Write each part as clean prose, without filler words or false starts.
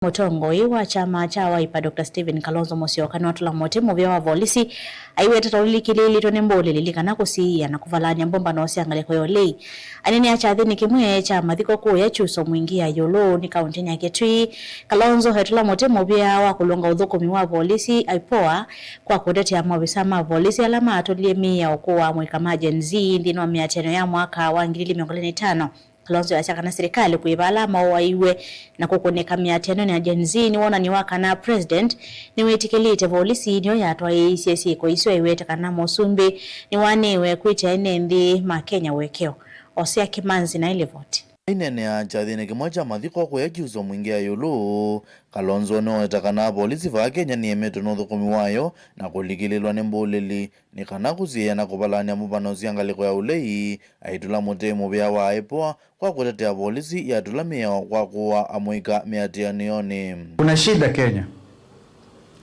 Mutongoi wa chama cha Wiper Dr. Stephen Kalonzo Musyoka notula mote muvya wa volisi aiweta tawili kilili tonembo lilikana kusiya na kuvalanya mbomba no siangale kwa yolei anini achathini kimwe cha mathiko kuu ya chuso mwingia yolo ni kaunti ya Kitui. Kalonzo hetula mote muvya wa kulonga uthukumi wa volisi aipoa kwa kutetea mawisa ma volisi alama atolie mia ukuwa mwikama Gen Z ndino miateno ya mwaka wa 2025. Kalonzo yachaka na serikali kuivala mawaiwe na kukoneka miateno na Gen Z ni wona ni waka na president ni wetikilite volisi niyo yatwa ECC kwa iso iweta kana Musumbi ni wanewe kuita enendi ma Kenya wekeo Osea Kimanzi na ile vote inene achathini kimwe cha mathiko kwa chuso mwingia yulu. Kalonzo no etakana polisi va Kenya ni emeto no thukumi wayo na kulikililwa ni mbulili ni kana kuziya na kubalania mubano siangaliko ya ulei aitula mote muvya wa aipoa kwa kutetea polisi ya tulamia kwa kuwa amuika miatianioni. Kuna shida Kenya,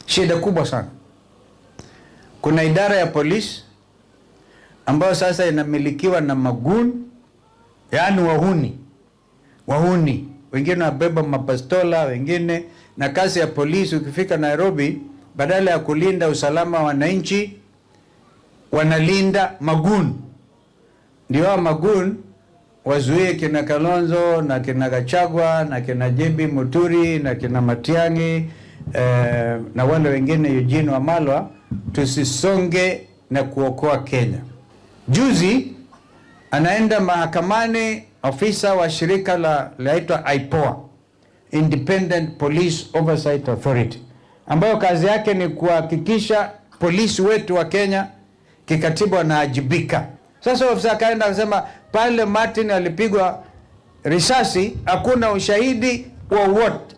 shida kubwa sana. Kuna idara ya polisi ambayo sasa inamilikiwa na maguni, yaani wahuni wengine wabeba mapastola, wengine na kazi ya polisi. Ukifika Nairobi, badala ya kulinda usalama wa wananchi wanalinda maguni. Ndio maguni wazuie kina Kalonzo na kina Gachagua na kina Jebi Muturi na kina Matiang'i na wale wengine Eugene Wamalwa tusisonge na kuokoa Kenya. Juzi anaenda mahakamani ofisa wa shirika laitwa IPOA, Independent Police Oversight Authority, ambayo kazi yake ni kuhakikisha polisi wetu wa Kenya kikatiba wanaajibika. Sasa ofisa kaenda akasema pale Martin alipigwa risasi hakuna ushahidi wowote,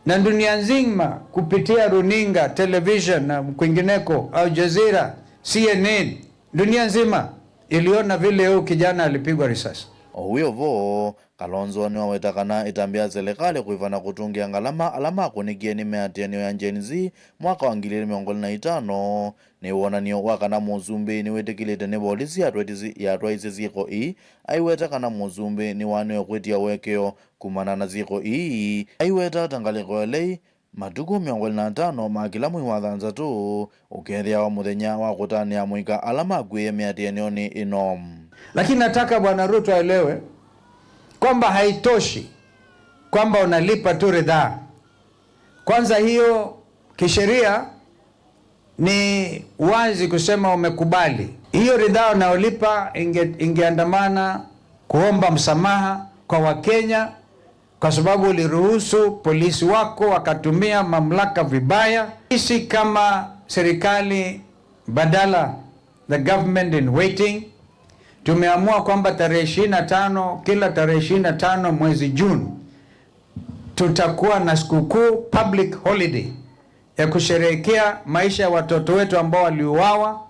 na dunia nzima kupitia runinga, television na kwingineko, Al Jazeera, CNN, dunia nzima iliona vile huyo kijana alipigwa risasi. Huyo vo Kalonzo ni wawetakana itambia serikali kuifana kutungia ngalama alama kunikie ni meatianio ya Gen Z mwaka wa 2025 ni wonanio wakana Musumbi ni wetekilite ni polisi yatwa isi ziko aiwetakana Musumbi ni wanio kwetia wekeo kumana na ziko aiweta tangaliko elei matuku 25 makila mwi wa thanthatu ukethia wa muthenya wa kutania mwika alama kwiye miatianioni ino. Lakini nataka Bwana Ruto aelewe kwamba haitoshi kwamba unalipa tu ridhaa. Kwanza hiyo kisheria ni wazi kusema umekubali. Hiyo ridhaa unaolipa ingeandamana kuomba msamaha kwa Wakenya kwa sababu uliruhusu polisi wako wakatumia mamlaka vibaya. Sisi kama serikali badala, the government in waiting, tumeamua kwamba tarehe 25, kila tarehe 25 mwezi Juni tutakuwa na sikukuu, public holiday ya kusherehekea maisha ya watoto wetu ambao waliuawa,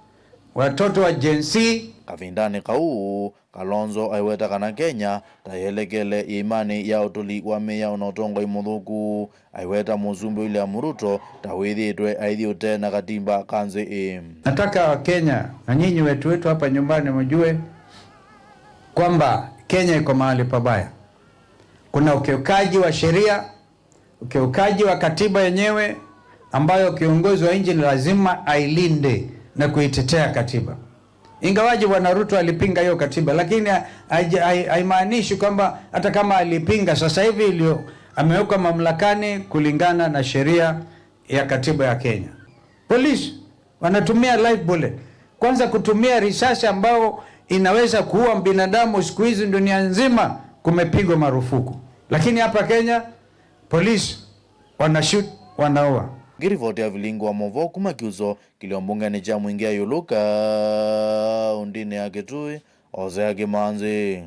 watoto wa Gen Z. Kavindani kau Kalonzo aiweta kana Kenya tayelekele imani ya utuli wa meya unotongo imuthuku aiweta Musumbi William Ruto tawithitwe aithiute na katimba kanzi. Nataka Kenya na nyinyi wetu hapa nyumbani mjue kwamba Kenya iko mahali pabaya. Kuna ukiukaji wa sheria, ukiukaji wa katiba yenyewe ambayo kiongozi wa nchi lazima ailinde na kuitetea katiba. Ingawaje Bwana Ruto alipinga hiyo katiba, lakini haimaanishi kwamba hata kama alipinga sasa hivi ilio amewekwa mamlakani kulingana na sheria ya katiba ya Kenya. Polisi wanatumia live bullet. Kwanza kutumia risasi ambao inaweza kuua binadamu siku hizi dunia nzima kumepigwa marufuku. Lakini hapa Kenya polisi wanashoot, wanaua. Girivoti ya vilingu wa movo kumakiuzo kiliombunga ni cha mwingia yuluka undine ya Kitui Osea Kimanzi.